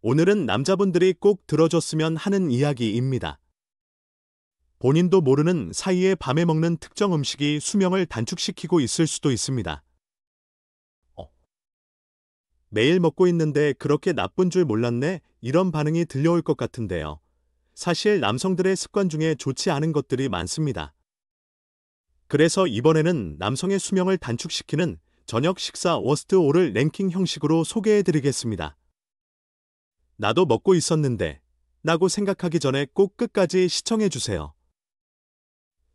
오늘은 남자분들이 꼭 들어줬으면 하는 이야기입니다. 본인도 모르는 사이에 밤에 먹는 특정 음식이 수명을 단축시키고 있을 수도 있습니다. 매일 먹고 있는데 그렇게 나쁜 줄 몰랐네? 이런 반응이 들려올 것 같은데요. 사실 남성들의 습관 중에 좋지 않은 것들이 많습니다. 그래서 이번에는 남성의 수명을 단축시키는 저녁 식사 워스트 5를 랭킹 형식으로 소개해드리겠습니다. 나도 먹고 있었는데 라고 생각하기 전에 꼭 끝까지 시청해주세요.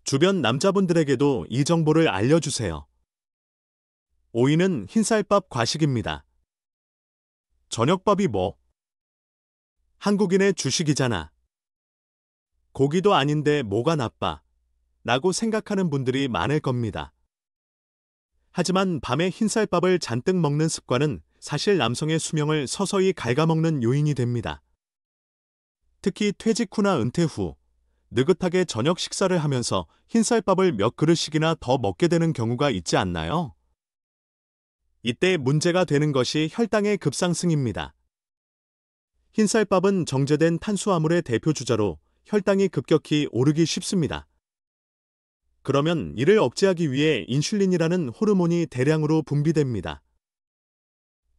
주변 남자분들에게도 이 정보를 알려주세요. 5위는 흰쌀밥 과식입니다. 저녁밥이 뭐? 한국인의 주식이잖아. 고기도 아닌데 뭐가 나빠? 라고 생각하는 분들이 많을 겁니다. 하지만 밤에 흰쌀밥을 잔뜩 먹는 습관은 사실 남성의 수명을 서서히 갉아먹는 요인이 됩니다. 특히 퇴직 후나 은퇴 후 느긋하게 저녁 식사를 하면서 흰쌀밥을 몇 그릇씩이나 더 먹게 되는 경우가 있지 않나요? 이때 문제가 되는 것이 혈당의 급상승입니다. 흰쌀밥은 정제된 탄수화물의 대표 주자로 혈당이 급격히 오르기 쉽습니다. 그러면 이를 억제하기 위해 인슐린이라는 호르몬이 대량으로 분비됩니다.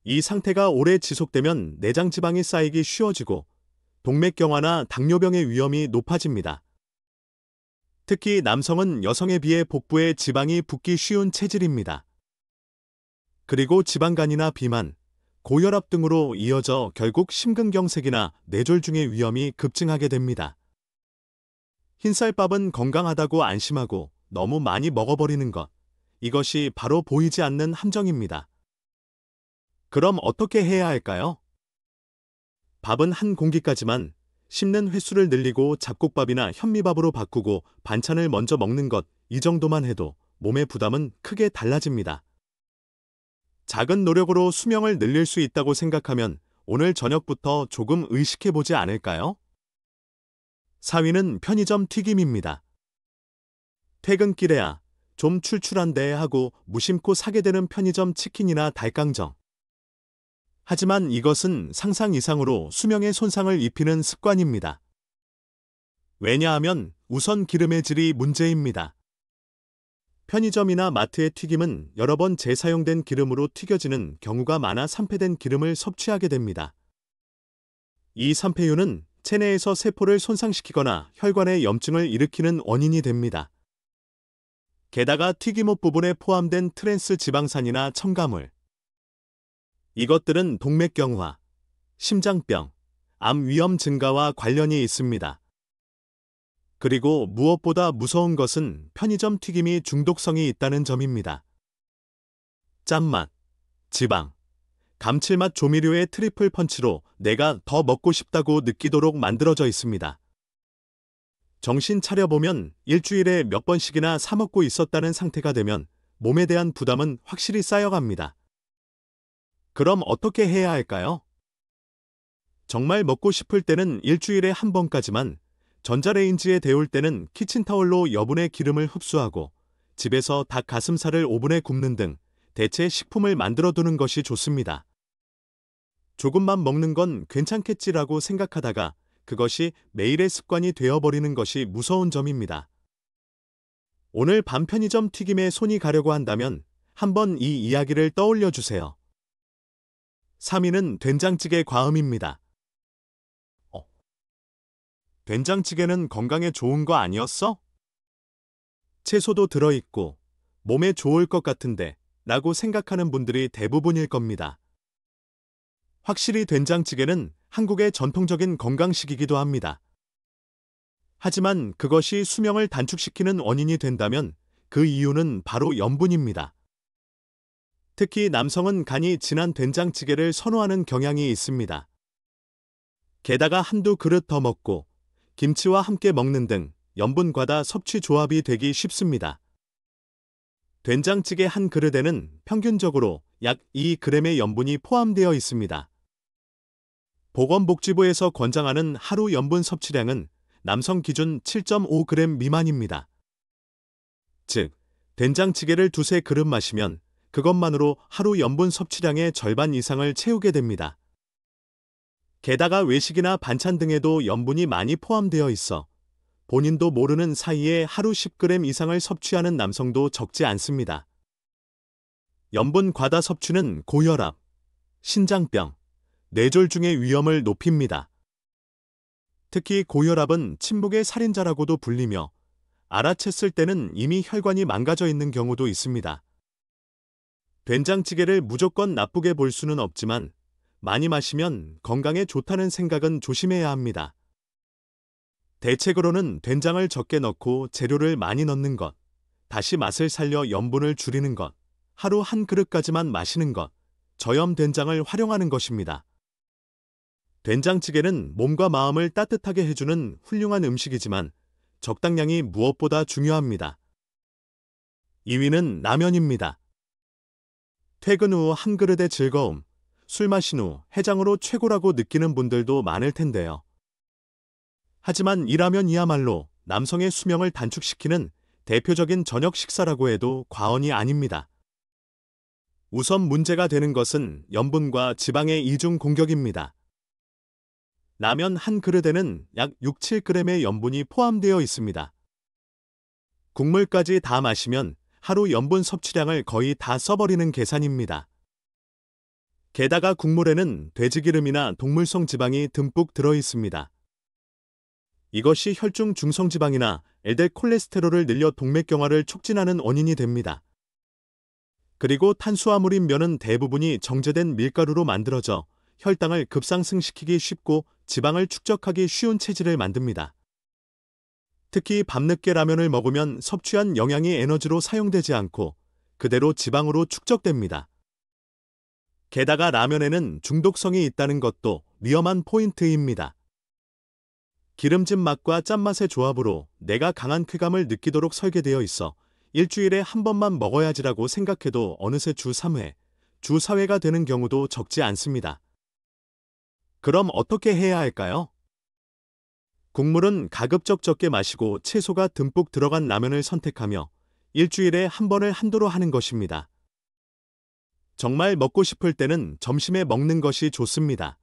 이 상태가 오래 지속되면 내장 지방이 쌓이기 쉬워지고 동맥경화나 당뇨병의 위험이 높아집니다. 특히 남성은 여성에 비해 복부에 지방이 붙기 쉬운 체질입니다. 그리고 지방간이나 비만, 고혈압 등으로 이어져 결국 심근경색이나 뇌졸중의 위험이 급증하게 됩니다. 흰쌀밥은 건강하다고 안심하고 너무 많이 먹어버리는 것, 이것이 바로 보이지 않는 함정입니다. 그럼 어떻게 해야 할까요? 밥은 한 공기까지만, 씹는 횟수를 늘리고 잡곡밥이나 현미밥으로 바꾸고 반찬을 먼저 먹는 것, 이 정도만 해도 몸의 부담은 크게 달라집니다. 작은 노력으로 수명을 늘릴 수 있다고 생각하면 오늘 저녁부터 조금 의식해보지 않을까요? 4위는 편의점 튀김입니다. 퇴근길에야 좀 출출한데 하고 무심코 사게 되는 편의점 치킨이나 닭강정. 하지만 이것은 상상 이상으로 수명에 손상을 입히는 습관입니다. 왜냐하면 우선 기름의 질이 문제입니다. 편의점이나 마트의 튀김은 여러 번 재사용된 기름으로 튀겨지는 경우가 많아 산패된 기름을 섭취하게 됩니다. 이 산패유는 체내에서 세포를 손상시키거나 혈관에 염증을 일으키는 원인이 됩니다. 게다가 튀김옷 부분에 포함된 트랜스 지방산이나 첨가물. 이것들은 동맥경화, 심장병, 암 위험 증가와 관련이 있습니다. 그리고 무엇보다 무서운 것은 편의점 튀김이 중독성이 있다는 점입니다. 짠맛, 지방, 감칠맛 조미료의 트리플 펀치로 내가 더 먹고 싶다고 느끼도록 만들어져 있습니다. 정신 차려보면 일주일에 몇 번씩이나 사 먹고 있었다는 상태가 되면 몸에 대한 부담은 확실히 쌓여갑니다. 그럼 어떻게 해야 할까요? 정말 먹고 싶을 때는 일주일에 한 번까지만, 전자레인지에 데울 때는 키친타올로 여분의 기름을 흡수하고 집에서 닭 가슴살을 오븐에 굽는 등 대체 식품을 만들어 두는 것이 좋습니다. 조금만 먹는 건 괜찮겠지라고 생각하다가 그것이 매일의 습관이 되어버리는 것이 무서운 점입니다. 오늘 밤 편의점 튀김에 손이 가려고 한다면 한번 이 이야기를 떠올려 주세요. 3위는 된장찌개 과음입니다. 된장찌개는 건강에 좋은 거 아니었어? 채소도 들어있고 몸에 좋을 것 같은데 라고 생각하는 분들이 대부분일 겁니다. 확실히 된장찌개는 한국의 전통적인 건강식이기도 합니다. 하지만 그것이 수명을 단축시키는 원인이 된다면 그 이유는 바로 염분입니다. 특히 남성은 간이 진한 된장찌개를 선호하는 경향이 있습니다. 게다가 한두 그릇 더 먹고 김치와 함께 먹는 등 염분 과다 섭취 조합이 되기 쉽습니다. 된장찌개 한 그릇에는 평균적으로 약 2g의 염분이 포함되어 있습니다. 보건복지부에서 권장하는 하루 염분 섭취량은 남성 기준 7.5g 미만입니다. 즉, 된장찌개를 두세 그릇 마시면 그것만으로 하루 염분 섭취량의 절반 이상을 채우게 됩니다. 게다가 외식이나 반찬 등에도 염분이 많이 포함되어 있어 본인도 모르는 사이에 하루 10g 이상을 섭취하는 남성도 적지 않습니다. 염분 과다 섭취는 고혈압, 신장병, 뇌졸중의 위험을 높입니다. 특히 고혈압은 침묵의 살인자라고도 불리며 알아챘을 때는 이미 혈관이 망가져 있는 경우도 있습니다. 된장찌개를 무조건 나쁘게 볼 수는 없지만 많이 마시면 건강에 좋다는 생각은 조심해야 합니다. 대책으로는 된장을 적게 넣고 재료를 많이 넣는 것, 다시 맛을 살려 염분을 줄이는 것, 하루 한 그릇까지만 마시는 것, 저염 된장을 활용하는 것입니다. 된장찌개는 몸과 마음을 따뜻하게 해주는 훌륭한 음식이지만 적당량이 무엇보다 중요합니다. 2위는 라면입니다. 퇴근 후 한 그릇의 즐거움, 술 마신 후 해장으로 최고라고 느끼는 분들도 많을 텐데요. 하지만 이 라면이야말로 남성의 수명을 단축시키는 대표적인 저녁 식사라고 해도 과언이 아닙니다. 우선 문제가 되는 것은 염분과 지방의 이중 공격입니다. 라면 한 그릇에는 약 6-7g의 염분이 포함되어 있습니다. 국물까지 다 마시면 하루 염분 섭취량을 거의 다 써버리는 계산입니다. 게다가 국물에는 돼지기름이나 동물성 지방이 듬뿍 들어 있습니다. 이것이 혈중 중성지방이나 LDL 콜레스테롤을 늘려 동맥경화를 촉진하는 원인이 됩니다. 그리고 탄수화물인 면은 대부분이 정제된 밀가루로 만들어져 혈당을 급상승시키기 쉽고 지방을 축적하기 쉬운 체질을 만듭니다. 특히 밤늦게 라면을 먹으면 섭취한 영양이 에너지로 사용되지 않고 그대로 지방으로 축적됩니다. 게다가 라면에는 중독성이 있다는 것도 위험한 포인트입니다. 기름진 맛과 짠맛의 조합으로 내가 강한 쾌감을 느끼도록 설계되어 있어 일주일에 한 번만 먹어야지라고 생각해도 어느새 주 3회, 주 4회가 되는 경우도 적지 않습니다. 그럼 어떻게 해야 할까요? 국물은 가급적 적게 마시고 채소가 듬뿍 들어간 라면을 선택하며 일주일에 한 번을 한도로 하는 것입니다. 정말 먹고 싶을 때는 점심에 먹는 것이 좋습니다.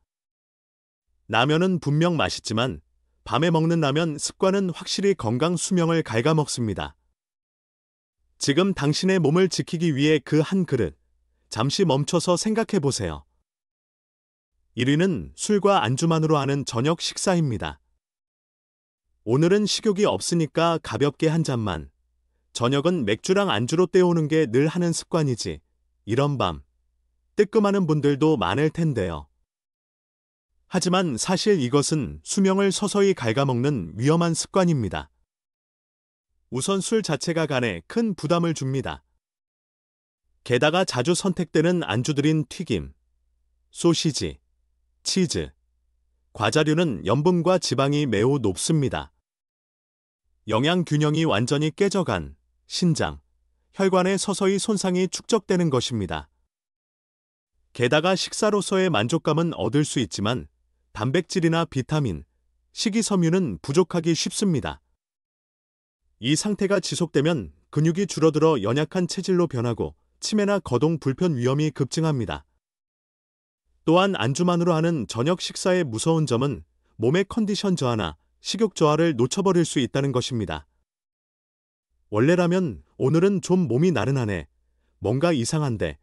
라면은 분명 맛있지만 밤에 먹는 라면 습관은 확실히 건강 수명을 갉아먹습니다. 지금 당신의 몸을 지키기 위해 그 한 그릇, 잠시 멈춰서 생각해 보세요. 1위는 술과 안주만으로 하는 저녁 식사입니다. 오늘은 식욕이 없으니까 가볍게 한 잔만. 저녁은 맥주랑 안주로 때우는 게 늘 하는 습관이지. 이런 밤, 뜨끔하는 분들도 많을 텐데요. 하지만 사실 이것은 수명을 서서히 갉아먹는 위험한 습관입니다. 우선 술 자체가 간에 큰 부담을 줍니다. 게다가 자주 선택되는 안주들인 튀김, 소시지, 치즈, 과자류는 염분과 지방이 매우 높습니다. 영양 균형이 완전히 깨져간 신장, 혈관에 서서히 손상이 축적되는 것입니다. 게다가 식사로서의 만족감은 얻을 수 있지만 단백질이나 비타민, 식이섬유는 부족하기 쉽습니다. 이 상태가 지속되면 근육이 줄어들어 연약한 체질로 변하고 치매나 거동 불편 위험이 급증합니다. 또한 안주만으로 하는 저녁 식사의 무서운 점은 몸의 컨디션 저하나 식욕 저하를 놓쳐버릴 수 있다는 것입니다. 원래라면 오늘은 좀 몸이 나른하네, 뭔가 이상한데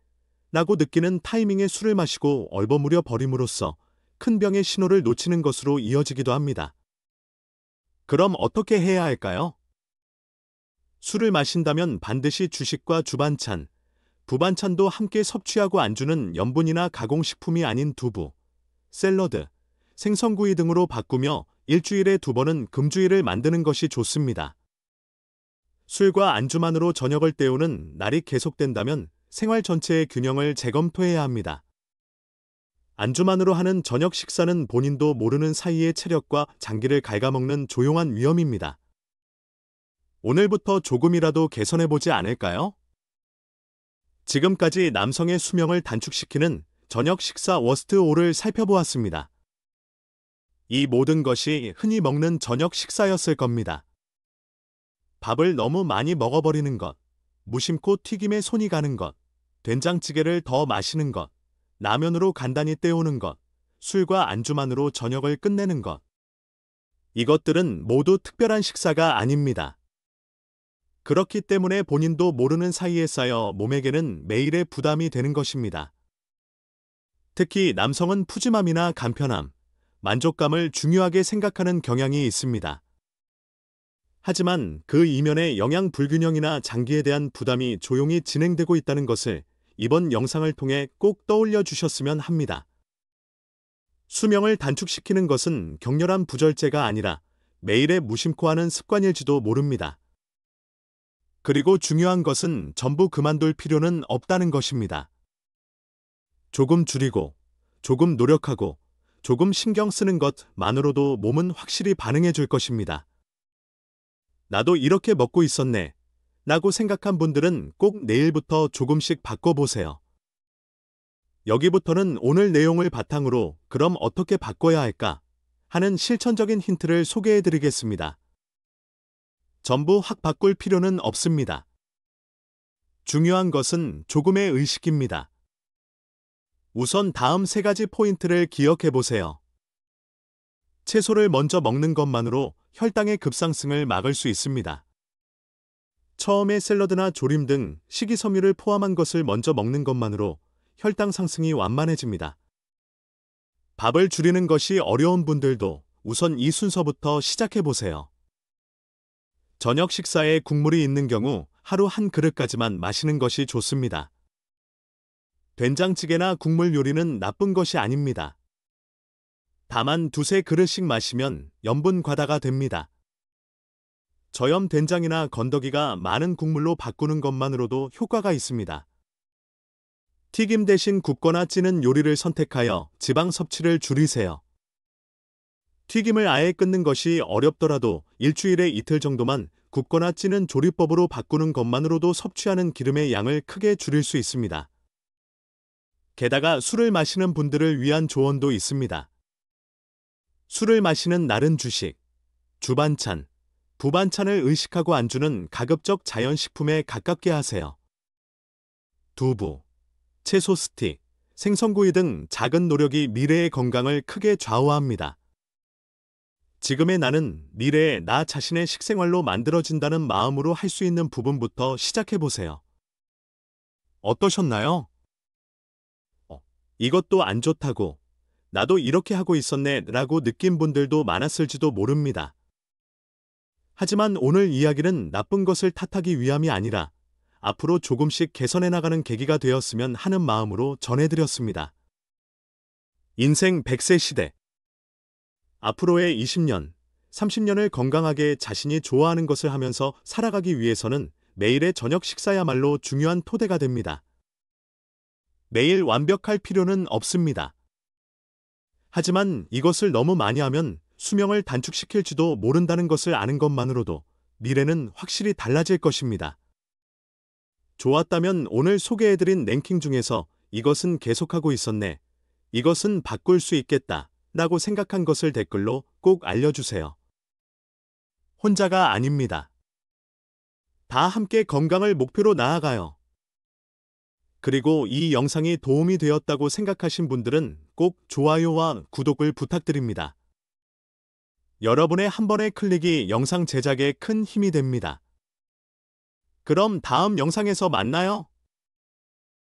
라고 느끼는 타이밍에 술을 마시고 얼버무려 버림으로써 큰 병의 신호를 놓치는 것으로 이어지기도 합니다. 그럼 어떻게 해야 할까요? 술을 마신다면 반드시 주식과 주반찬, 부반찬도 함께 섭취하고 안주는 염분이나 가공식품이 아닌 두부, 샐러드, 생선구이 등으로 바꾸며 일주일에 2번은 금주일을 만드는 것이 좋습니다. 술과 안주만으로 저녁을 때우는 날이 계속된다면 생활 전체의 균형을 재검토해야 합니다. 안주만으로 하는 저녁 식사는 본인도 모르는 사이에 체력과 장기를 갉아먹는 조용한 위험입니다. 오늘부터 조금이라도 개선해보지 않을까요? 지금까지 남성의 수명을 단축시키는 저녁 식사 워스트 5를 살펴보았습니다. 이 모든 것이 흔히 먹는 저녁 식사였을 겁니다. 밥을 너무 많이 먹어버리는 것, 무심코 튀김에 손이 가는 것, 된장찌개를 더 마시는 것, 라면으로 간단히 때우는 것, 술과 안주만으로 저녁을 끝내는 것. 이것들은 모두 특별한 식사가 아닙니다. 그렇기 때문에 본인도 모르는 사이에 쌓여 몸에게는 매일의 부담이 되는 것입니다. 특히 남성은 푸짐함이나 간편함, 만족감을 중요하게 생각하는 경향이 있습니다. 하지만 그 이면에 영양 불균형이나 장기에 대한 부담이 조용히 진행되고 있다는 것을 이번 영상을 통해 꼭 떠올려 주셨으면 합니다. 수명을 단축시키는 것은 격렬한 부절제가 아니라 매일의 무심코 하는 습관일지도 모릅니다. 그리고 중요한 것은 전부 그만둘 필요는 없다는 것입니다. 조금 줄이고, 조금 노력하고, 조금 신경 쓰는 것만으로도 몸은 확실히 반응해 줄 것입니다. 나도 이렇게 먹고 있었네 라고 생각한 분들은 꼭 내일부터 조금씩 바꿔보세요. 여기부터는 오늘 내용을 바탕으로 그럼 어떻게 바꿔야 할까 하는 실천적인 힌트를 소개해 드리겠습니다. 전부 확 바꿀 필요는 없습니다. 중요한 것은 조금의 의식입니다. 우선 다음 3가지 포인트를 기억해 보세요. 채소를 먼저 먹는 것만으로 혈당의 급상승을 막을 수 있습니다. 처음에 샐러드나 조림 등 식이섬유를 포함한 것을 먼저 먹는 것만으로 혈당 상승이 완만해집니다. 밥을 줄이는 것이 어려운 분들도 우선 이 순서부터 시작해 보세요. 저녁 식사에 국물이 있는 경우 하루 한 그릇까지만 마시는 것이 좋습니다. 된장찌개나 국물 요리는 나쁜 것이 아닙니다. 다만 2~3 그릇씩 마시면 염분 과다가 됩니다. 저염 된장이나 건더기가 많은 국물로 바꾸는 것만으로도 효과가 있습니다. 튀김 대신 굽거나 찌는 요리를 선택하여 지방 섭취를 줄이세요. 튀김을 아예 끊는 것이 어렵더라도 일주일에 이틀 정도만 굽거나 찌는 조리법으로 바꾸는 것만으로도 섭취하는 기름의 양을 크게 줄일 수 있습니다. 게다가 술을 마시는 분들을 위한 조언도 있습니다. 술을 마시는 날은 주식, 주반찬, 부반찬을 의식하고 안주는 가급적 자연식품에 가깝게 하세요. 두부, 채소 스틱, 생선구이 등 작은 노력이 미래의 건강을 크게 좌우합니다. 지금의 나는 미래의 나 자신의 식생활로 만들어진다는 마음으로 할 수 있는 부분부터 시작해보세요. 어떠셨나요? 이것도 안 좋다고, 나도 이렇게 하고 있었네 라고 느낀 분들도 많았을지도 모릅니다. 하지만 오늘 이야기는 나쁜 것을 탓하기 위함이 아니라 앞으로 조금씩 개선해 나가는 계기가 되었으면 하는 마음으로 전해드렸습니다. 인생 100세 시대. 앞으로의 20년, 30년을 건강하게 자신이 좋아하는 것을 하면서 살아가기 위해서는 매일의 저녁 식사야말로 중요한 토대가 됩니다. 매일 완벽할 필요는 없습니다. 하지만 이것을 너무 많이 하면 수명을 단축시킬지도 모른다는 것을 아는 것만으로도 미래는 확실히 달라질 것입니다. 좋았다면 오늘 소개해드린 랭킹 중에서 이것은 계속하고 있었네, 이것은 바꿀 수 있겠다 라고 생각한 것을 댓글로 꼭 알려주세요. 혼자가 아닙니다. 다 함께 건강을 목표로 나아가요. 그리고 이 영상이 도움이 되었다고 생각하신 분들은 꼭 좋아요와 구독을 부탁드립니다. 여러분의 한 번의 클릭이 영상 제작에 큰 힘이 됩니다. 그럼 다음 영상에서 만나요.